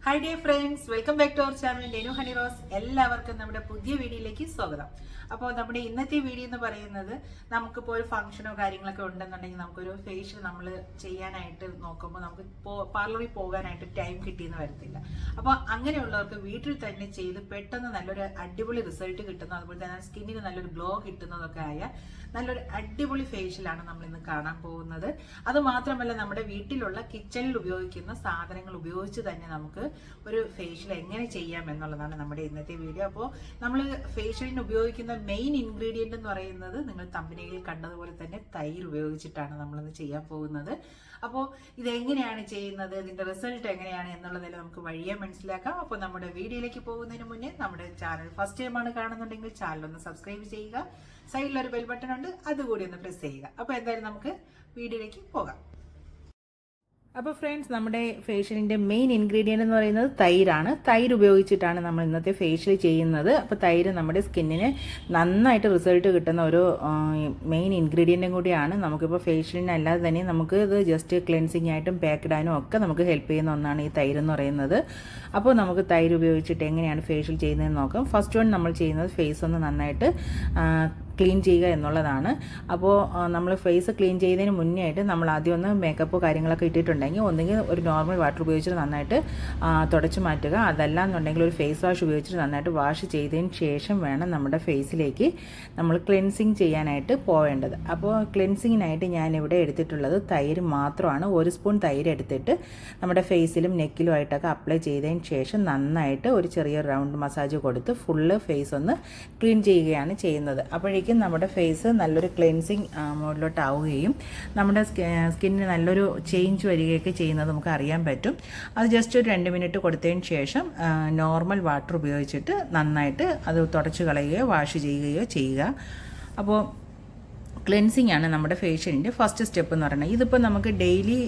Hi dear friends, welcome back to our channel നെനു ഹണി റോസ്. എല്ലാവർക്കും നമ്മുടെ പുതിയ വീഡിയോയിലേക്ക് സ്വാഗതം. അപ്പോൾ നമ്മുടെ ഇന്നത്തെ വീഡിയോ എന്ന് പറയുന്നത്, നമുക്കിപ്പോൾ ഒരു ഫംഗ്ഷനോ കാര്യങ്ങളൊക്കെ ഉണ്ടെന്നുണ്ടെങ്കിൽ നമുക്കൊരു ഫേഷ്യൽ നമ്മൾ ചെയ്യാനായിട്ട് നോക്കുമ്പോൾ നമുക്ക് പാർലറിൽ പോകാനായിട്ട് ടൈം കിട്ടിയെന്ന് വരത്തില്ല. അപ്പോൾ അങ്ങനെയുള്ളവർക്ക് വീട്ടിൽ തന്നെ ചെയ്ത് പെട്ടെന്ന് നല്ലൊരു അടിപൊളി റിസൾട്ട് കിട്ടുന്നു, അതുപോലെ തന്നെ സ്കിന്നിന് നല്ലൊരു ഗ്ലോ കിട്ടുന്നതൊക്കെ ആയ നല്ലൊരു അടിപൊളി ഫേഷ്യലാണ് നമ്മൾ ഇന്ന് കാണാൻ പോകുന്നത്. അത് മാത്രമല്ല, നമ്മുടെ വീട്ടിലുള്ള കിച്ചണിൽ ഉപയോഗിക്കുന്ന സാധനങ്ങൾ ഉപയോഗിച്ച് തന്നെ നമുക്ക് ഒരു ഫേഷ്യൽ എങ്ങനെ ചെയ്യാം എന്നുള്ളതാണ് നമ്മുടെ ഇന്നത്തെ വീഡിയോ. അപ്പോൾ നമ്മൾ ഫേഷ്യലിന് ഉപയോഗിക്കുന്ന മെയിൻ ഇൻഗ്രീഡിയന്റ് എന്ന് പറയുന്നത് നിങ്ങൾ തമ്പനയിൽ കണ്ടതുപോലെ തന്നെ തൈര് ഉപയോഗിച്ചിട്ടാണ് നമ്മളിന്ന് ചെയ്യാൻ പോകുന്നത്. അപ്പോൾ ഇതെങ്ങനെയാണ് ചെയ്യുന്നത്, ഇതിന്റെ റിസൾട്ട് എങ്ങനെയാണ് എന്നുള്ളതിൽ നമുക്ക് വഴിയെ മനസ്സിലാക്കാം. അപ്പോൾ നമ്മുടെ വീഡിയോയിലേക്ക് പോകുന്നതിന് മുന്നേ നമ്മുടെ ചാനൽ ഫസ്റ്റ് ടൈമാണ് കാണുന്നുണ്ടെങ്കിൽ ചാനൽ ഒന്ന് സബ്സ്ക്രൈബ് ചെയ്യുക. സൈഡിലൊരു ബെൽ ബട്ടൺ ഉണ്ട്, അതുകൂടി ഒന്ന് പ്രസ് ചെയ്യുക. അപ്പോൾ എന്തായാലും നമുക്ക് വീഡിയോയിലേക്ക് പോകാം. അപ്പോൾ ഫ്രണ്ട്സ്, നമ്മുടെ ഫേഷ്യലിൻ്റെ മെയിൻ ഇൻഗ്രീഡിയൻ്റ് എന്ന് പറയുന്നത് തൈരാണ്. തൈര് ഉപയോഗിച്ചിട്ടാണ് നമ്മൾ ഇന്നത്തെ ഫേഷ്യൽ ചെയ്യുന്നത്. അപ്പോൾ തൈര് നമ്മുടെ സ്കിന്നിന് നന്നായിട്ട് റിസൾട്ട് കിട്ടുന്ന ഒരു മെയിൻ ഇൻഗ്രീഡിയൻറ്റും കൂടിയാണ്. നമുക്കിപ്പോൾ ഫേഷ്യലിന് അല്ലാതെ തന്നെ നമുക്ക് ഇത് ജസ്റ്റ് ക്ലെൻസിങ് ആയിട്ടും പാക്ക് ഇടാനും ഒക്കെ നമുക്ക് ഹെൽപ്പ് ചെയ്യുന്ന ഒന്നാണ് ഈ തൈര് എന്ന് പറയുന്നത്. അപ്പോൾ നമുക്ക് തൈര് ഉപയോഗിച്ചിട്ട് എങ്ങനെയാണ് ഫേഷ്യൽ ചെയ്യുന്നതെന്ന് നോക്കാം. ഫസ്റ്റ് വൺ നമ്മൾ ചെയ്യുന്നത് ഫേസ് ഒന്ന് നന്നായിട്ട് ക്ലീൻ ചെയ്യുക എന്നുള്ളതാണ്. അപ്പോൾ നമ്മൾ ഫേസ് ക്ലീൻ ചെയ്യുന്നതിന് മുന്നേ ആയിട്ട് നമ്മൾ ആദ്യം ഒന്ന് മേക്കപ്പ് കാര്യങ്ങളൊക്കെ ഇട്ടിട്ടുണ്ടെങ്കിൽ ഒന്നുകിൽ ഒരു നോർമൽ വാട്ടർ ഉപയോഗിച്ചിട്ട് നന്നായിട്ട് തുടച്ച് മാറ്റുക. അതല്ല എന്നുണ്ടെങ്കിൽ ഒരു ഫേസ് വാഷ് ഉപയോഗിച്ചിട്ട് നന്നായിട്ട് വാഷ് ചെയ്തതിന് ശേഷം വേണം നമ്മുടെ ഫേസിലേക്ക് നമ്മൾ ക്ലെൻസിങ് ചെയ്യാനായിട്ട് പോവേണ്ടത്. അപ്പോൾ ക്ലെൻസിങ്ങിനായിട്ട് ഞാനിവിടെ എടുത്തിട്ടുള്ളത് തൈര് മാത്രമാണ്. 1 സ്പൂൺ തൈര് എടുത്തിട്ട് നമ്മുടെ ഫേസിലും നെക്കിലും ആയിട്ടൊക്കെ അപ്ലൈ ചെയ്തതിന് ശേഷം നന്നായിട്ട് ഒരു ചെറിയ റൗണ്ട് മസാജ് കൊടുത്ത് ഫുള്ള് ഫേസ് ഒന്ന് ക്ലീൻ ചെയ്യുകയാണ് ചെയ്യുന്നത്. അപ്പോഴേക്കും നമ്മുടെ ഫേസ് നല്ലൊരു ക്ലെൻസിങ് മോഡിലോട്ട് ആവുകയും നമ്മുടെ സ്കിന്നിന് നല്ലൊരു ചേഞ്ച് വരികയൊക്കെ ചെയ്യുന്നത് നമുക്ക് അറിയാൻ പറ്റും. അത് ജസ്റ്റ് ഒരു 2 മിനിറ്റ് കൊടുത്തതിന് ശേഷം നോർമൽ വാട്ടർ ഉപയോഗിച്ചിട്ട് നന്നായിട്ട് അത് തുടച്ച് കളയുകയോ വാഷ് ചെയ്യുകയോ ചെയ്യുക. അപ്പോൾ ക്ലെൻസിങ് ആണ് നമ്മുടെ ഫേഷ്യലിൻ്റെ ഫസ്റ്റ് സ്റ്റെപ്പ് എന്ന് പറയുന്നത്. ഇതിപ്പോൾ നമുക്ക് ഡെയിലി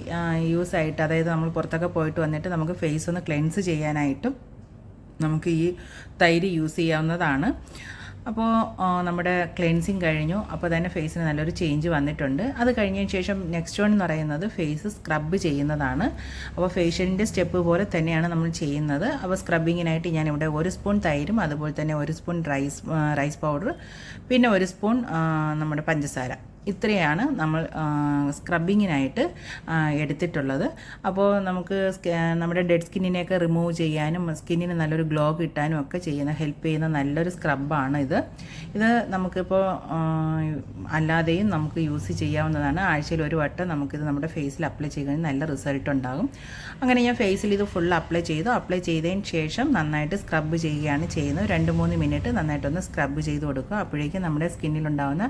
യൂസ് ആയിട്ട്, അതായത് നമ്മൾ പുറത്തൊക്കെ പോയിട്ട് വന്നിട്ട് നമുക്ക് ഫേസ് ഒന്ന് ക്ലെൻസ് ചെയ്യാനായിട്ടും നമുക്ക് ഈ തൈര് യൂസ് ചെയ്യാവുന്നതാണ്. അപ്പോൾ നമ്മുടെ ക്ലെൻസിങ് കഴിഞ്ഞു. അപ്പോൾ തന്നെ ഫേസിന് നല്ലൊരു ചേഞ്ച് വന്നിട്ടുണ്ട്. അത് കഴിഞ്ഞതിന് ശേഷം നെക്സ്റ്റ് വൺ എന്ന് പറയുന്നത് ഫേസ് സ്ക്രബ് ചെയ്യുന്നതാണ്. അപ്പോൾ ഫേഷ്യലിൻ്റെ സ്റ്റെപ്പ് പോലെ തന്നെയാണ് നമ്മൾ ചെയ്യുന്നത്. അപ്പോൾ സ്ക്രബിങ്ങിനായിട്ട് ഞാനിവിടെ 1 സ്പൂൺ തൈരും അതുപോലെ തന്നെ 1 സ്പൂൺ റൈസ് പൗഡർ, പിന്നെ 1 സ്പൂൺ നമ്മുടെ പഞ്ചസാര, ഇത്രയാണ് നമ്മൾ സ്ക്രബിങ്ങിനായിട്ട് എടുത്തിട്ടുള്ളത്. അപ്പോൾ നമുക്ക് നമ്മുടെ ഡെഡ് സ്കിന്നിനെയൊക്കെ റിമൂവ് ചെയ്യാനും സ്കിന്നിന് നല്ലൊരു ഗ്ലോ കിട്ടാനും ഒക്കെ ഹെൽപ്പ് ചെയ്യുന്ന നല്ലൊരു സ്ക്രബാണ് ഇത്. നമുക്കിപ്പോൾ അല്ലാതെയും നമുക്ക് യൂസ് ചെയ്യാവുന്നതാണ്. ആഴ്ചയിൽ ഒരു വട്ടം നമുക്കിത് നമ്മുടെ ഫേസിൽ അപ്ലൈ ചെയ്യുന്നതിന് നല്ല റിസൾട്ട് ഉണ്ടാകും. അങ്ങനെ ഞാൻ ഫേസിൽ ഇത് ഫുൾ അപ്ലൈ ചെയ്തതിന് ശേഷം നന്നായിട്ട് സ്ക്രബ് ചെയ്യുകയാണ് ചെയ്യുന്നത്. 2-3 മിനിറ്റ് നന്നായിട്ടൊന്ന് സ്ക്രബ് ചെയ്ത് കൊടുക്കുക. അപ്പോഴേക്കും നമ്മുടെ സ്കിന്നിലുണ്ടാകുന്ന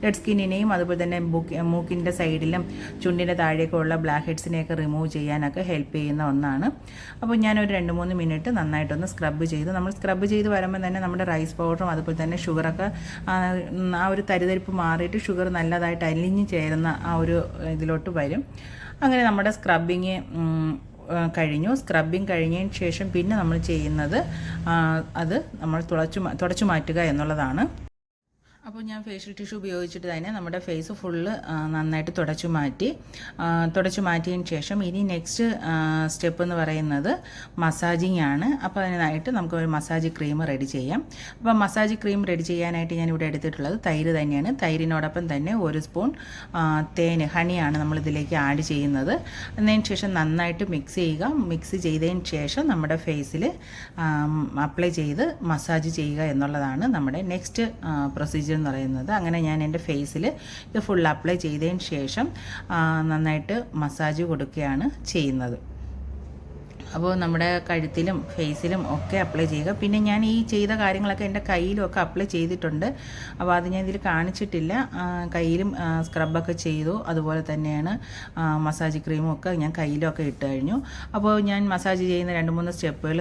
ഡെഡ് സ്കിന്നിനെയും അതുപോലെ തന്നെ മൂക്കിൻ്റെ സൈഡിലും ചുണ്ടിൻ്റെ താഴേക്കും ഉള്ള ബ്ലാക്ക് ഹെഡ്സിനെയൊക്കെ റിമൂവ് ചെയ്യാനൊക്കെ ഹെൽപ്പ് ചെയ്യുന്ന ഒന്നാണ്. അപ്പോൾ ഞാനൊരു 2-3 മിനിറ്റ് നന്നായിട്ടൊന്ന് സ്ക്രബ് ചെയ്തു. നമ്മൾ സ്ക്രബ് ചെയ്ത് വരുമ്പോൾ തന്നെ നമ്മുടെ റൈസ് പൗഡറും അതുപോലെ തന്നെ ഷുഗറൊക്കെ ആ ഒരു തരിതരിപ്പ് മാറിയിട്ട് ഷുഗർ നല്ലതായിട്ട് അലിഞ്ഞ് ചേരുന്ന ആ ഒരു ഇതിലോട്ട് വരും. അങ്ങനെ നമ്മുടെ സ്ക്രബിങ് കഴിഞ്ഞു. സ്ക്രബിങ് കഴിഞ്ഞതിന് ശേഷം പിന്നെ നമ്മൾ ചെയ്യുന്നത് അത് നമ്മൾ തുടച്ചു മാറ്റുക എന്നുള്ളതാണ്. അപ്പോൾ ഞാൻ ഫേഷ്യൽ ടിഷ്യൂ ഉപയോഗിച്ചിട്ട് തന്നെ നമ്മുടെ ഫേസ് ഫുള്ള് നന്നായിട്ട് തുടച്ചു മാറ്റിയതിന് ശേഷം ഇനി നെക്സ്റ്റ് സ്റ്റെപ്പ് എന്ന് പറയുന്നത് മസാജിങ് ആണ്. അപ്പോൾ അതിനായിട്ട് നമുക്ക് ഒരു മസാജ് ക്രീം റെഡി ചെയ്യാം. അപ്പോൾ മസാജ് ക്രീം റെഡി ചെയ്യാനായിട്ട് ഞാനിവിടെ എടുത്തിട്ടുള്ളത് തൈര് തന്നെയാണ്. തൈരിനോടൊപ്പം തന്നെ 1 സ്പൂൺ ഹണിയാണ് നമ്മളിതിലേക്ക് ആഡ് ചെയ്യുന്നത്. അതിന് ശേഷം നന്നായിട്ട് മിക്സ് ചെയ്യുക. മിക്സ് ചെയ്തതിന് ശേഷം നമ്മുടെ ഫേസിൽ അപ്ലൈ ചെയ്ത് മസാജ് ചെയ്യുക എന്നുള്ളതാണ് നമ്മുടെ നെക്സ്റ്റ് പ്രൊസീജിയർ എന്ന് പറയുന്നത്. അങ്ങനെ ഞാൻ എൻ്റെ ഫേസിൽ ഇത് ഫുൾ അപ്ലൈ ചെയ്തതിന് ശേഷം നന്നായിട്ട് മസാജ് കൊടുക്കുകയാണ് ചെയ്യുന്നത്. അപ്പോൾ നമ്മുടെ കഴുത്തിലും ഫേസിലും ഒക്കെ അപ്ലൈ ചെയ്യുക. പിന്നെ ഞാൻ ഈ ചെയ്ത കാര്യങ്ങളൊക്കെ എൻ്റെ കയ്യിലും ഒക്കെ അപ്ലൈ ചെയ്തിട്ടുണ്ട്. അപ്പോൾ അത് ഞാൻ ഇതിൽ കാണിച്ചിട്ടില്ല. കയ്യിലും സ്ക്രബൊക്കെ ചെയ്തു. അതുപോലെ തന്നെയാണ് മസാജ് ക്രീമും ഒക്കെ ഞാൻ കയ്യിലൊക്കെ ഇട്ട് കഴിഞ്ഞു. അപ്പോൾ ഞാൻ മസാജ് ചെയ്യുന്ന 2-3 സ്റ്റെപ്പുകൾ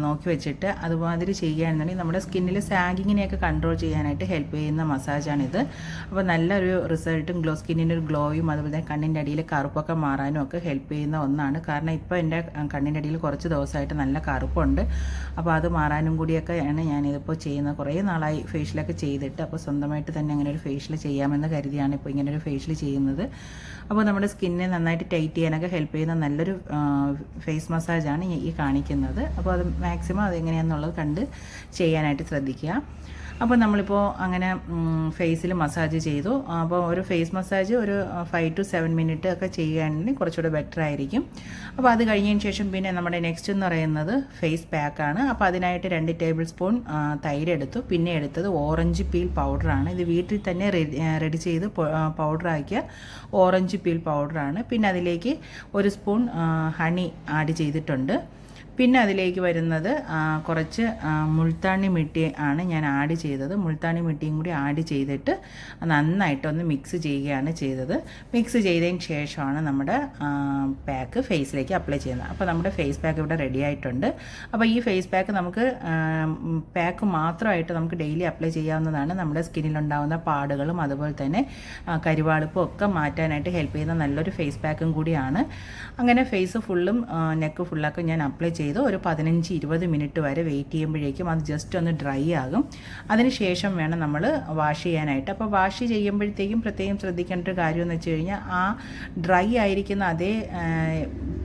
നോക്കി വെച്ചിട്ട് അതുമാതിരി ചെയ്യുകയാണെന്നുണ്ടെങ്കിൽ നമ്മുടെ സ്കിന്നിൽ സാഗിങ്ങിനെയൊക്കെ കൺട്രോൾ ചെയ്യാനായിട്ട് ഹെൽപ്പ് ചെയ്യുന്ന മസാജാണിത്. അപ്പോൾ നല്ലൊരു റിസൾട്ടും സ്കിന്നിൻ്റെ ഒരു ഗ്ലോയും അതുപോലെ തന്നെ കണ്ണിൻ്റെ അടിയിൽ കറുപ്പൊക്കെ മാറാനും ഒക്കെ ഹെൽപ്പ് ചെയ്യുന്ന ഒന്നാണ്. കാരണം ഇപ്പോൾ എൻ്റെ കണ്ണിന് കണ്ണിൻ്റെ അടിയിൽ കുറച്ച് ദിവസമായിട്ട് നല്ല കറുപ്പുണ്ട്. അപ്പോൾ അത് മാറാനും കൂടിയൊക്കെയാണ് ഞാനിതിപ്പോൾ ചെയ്യുന്നത്. കുറേ നാളായി ഫേഷ്യലൊക്കെ ചെയ്തിട്ട്, അപ്പോൾ സ്വന്തമായിട്ട് തന്നെ അങ്ങനെ ഒരു ഫേഷ്യൽ ചെയ്യാമെന്ന് കരുതിയാണ് ഇപ്പോൾ ഇങ്ങനെ ഒരു ഫേഷ്യൽ ചെയ്യുന്നത്. അപ്പോൾ നമ്മുടെ സ്കിന്നെ നന്നായിട്ട് ടൈറ്റ് ചെയ്യാനൊക്കെ ഹെൽപ്പ് ചെയ്യുന്ന നല്ലൊരു ഫേസ് മസാജാണ് ഈ കാണിക്കുന്നത്. അപ്പോൾ അത് മാക്സിമം അതെങ്ങനെയാണെന്നുള്ളത് കണ്ട് ചെയ്യാനായിട്ട് ശ്രദ്ധിക്കുക. അപ്പോൾ നമ്മളിപ്പോൾ അങ്ങനെ ഫേസിൽ മസാജ് ചെയ്തു. അപ്പോൾ ഒരു ഫേസ് മസാജ് ഒരു 5 to 7 മിനിറ്റ് ഒക്കെ ചെയ്യുകയാണെങ്കിൽ കുറച്ചുകൂടെ ബെറ്റർ ആയിരിക്കും. അപ്പോൾ അത് കഴിഞ്ഞതിന് ശേഷം പിന്നെ നമ്മുടെ നെക്സ്റ്റ് എന്ന് പറയുന്നത് ഫേസ് പാക്കാണ്. അപ്പോൾ അതിനായിട്ട് 2 ടേബിൾ സ്പൂൺ തൈര് എടുത്തു. പിന്നെ എടുത്തത് ഓറഞ്ച് പീൽ പൗഡറാണ്. ഇത് വീട്ടിൽ തന്നെ റെഡി ചെയ്ത് പൗഡറാക്കിയ ഓറഞ്ച് പീൽ പൗഡറാണ്. പിന്നെ അതിലേക്ക് 1 സ്പൂൺ ഹണി ആഡ് ചെയ്തിട്ടുണ്ട്. പിന്നെ അതിലേക്ക് വരുന്നത് കുറച്ച് മുൾത്താണി മിട്ടി ആണ് ഞാൻ ആഡ് ചെയ്തത്. മുൾത്താണി മിട്ടിയും കൂടി ആഡ് ചെയ്തിട്ട് നന്നായിട്ടൊന്ന് മിക്സ് ചെയ്യുകയാണ് ചെയ്തത്. മിക്സ് ചെയ്തതിന് ശേഷമാണ് നമ്മുടെ പാക്ക് ഫേസിലേക്ക് അപ്ലൈ ചെയ്യുന്നത്. അപ്പോൾ നമ്മുടെ ഫേസ് പാക്ക് ഇവിടെ റെഡി ആയിട്ടുണ്ട്. അപ്പോൾ ഈ ഫേസ് പാക്ക് നമുക്ക് പാക്ക് മാത്രമായിട്ട് നമുക്ക് ഡെയിലി അപ്ലൈ ചെയ്യാവുന്നതാണ്. നമ്മുടെ സ്കിന്നിലുണ്ടാകുന്ന പാടുകളും അതുപോലെ തന്നെ കരിവാളിപ്പും ഒക്കെ മാറ്റാനായിട്ട് ഹെൽപ്പ് ചെയ്യുന്ന നല്ലൊരു ഫേസ് പാക്കും കൂടിയാണ്. അങ്ങനെ ഫേസ് ഫുള്ളും നെക്ക് ഫുള്ളൊക്കെ ഞാൻ അപ്ലൈ ചെയ്തു. ഒരു 15-20 മിനിറ്റ് വരെ വെയിറ്റ് ചെയ്യുമ്പോഴേക്കും അത് ജസ്റ്റ് ഒന്ന് ഡ്രൈ ആകും. അതിനുശേഷം വേണം നമ്മൾ വാഷ് ചെയ്യാനായിട്ട്. അപ്പോൾ വാഷ് ചെയ്യുമ്പോഴത്തേക്കും പ്രത്യേകം ശ്രദ്ധിക്കേണ്ട ഒരു കാര്യം എന്ന് വെച്ച് കഴിഞ്ഞാൽ ആ ഡ്രൈ ആയിരിക്കുന്ന അതേ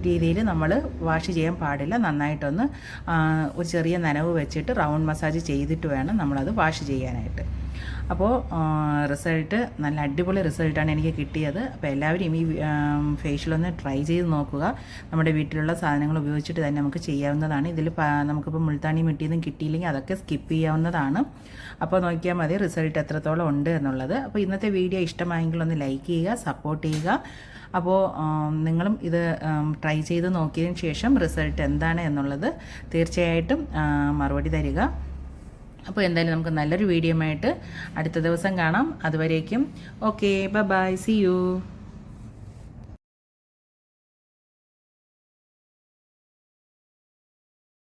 രീതിയിൽ നമ്മൾ വാഷ് ചെയ്യാൻ പാടില്ല. നന്നായിട്ടൊന്ന് ഒരു ചെറിയ നനവ് വെച്ചിട്ട് റൗണ്ട് മസാജ് ചെയ്തിട്ട് വേണം നമ്മളത് വാഷ് ചെയ്യാനായിട്ട്. അപ്പോൾ റിസൾട്ട് നല്ല അടിപൊളി റിസൾട്ടാണ് എനിക്ക് കിട്ടിയത്. അപ്പോൾ എല്ലാവരും ഈ ഫേഷ്യലൊന്ന് ട്രൈ ചെയ്ത് നോക്കുക. നമ്മുടെ വീട്ടിലുള്ള സാധനങ്ങൾ ഉപയോഗിച്ചിട്ട് തന്നെ നമുക്ക് ചെയ്യാവുന്നതാണ്. ഇതിൽ നമുക്കിപ്പോൾ മുൾത്താണി മിട്ടിയൊന്നും കിട്ടിയില്ലെങ്കിൽ അതൊക്കെ സ്കിപ്പ് ചെയ്യാവുന്നതാണ്. അപ്പോൾ നോക്കിയാൽ മതി റിസൾട്ട് എത്രത്തോളം ഉണ്ട് എന്നുള്ളത്. അപ്പോൾ ഇന്നത്തെ വീഡിയോ ഇഷ്ടമായെങ്കിൽ ഒന്ന് ലൈക്ക് ചെയ്യുക, സപ്പോർട്ട് ചെയ്യുക. അപ്പോൾ നിങ്ങളും ഇത് ട്രൈ ചെയ്ത് നോക്കിയതിന് ശേഷം റിസൾട്ട് എന്താണ് എന്നുള്ളത് തീർച്ചയായിട്ടും മറുപടി തരിക. അപ്പോൾ എന്തായാലും നമുക്ക് നല്ലൊരു വീഡിയോ ആയിട്ട് അടുത്ത ദിവസം കാണാം. അതുവരേക്കും ഓക്കെ, ബൈ, സീ യു.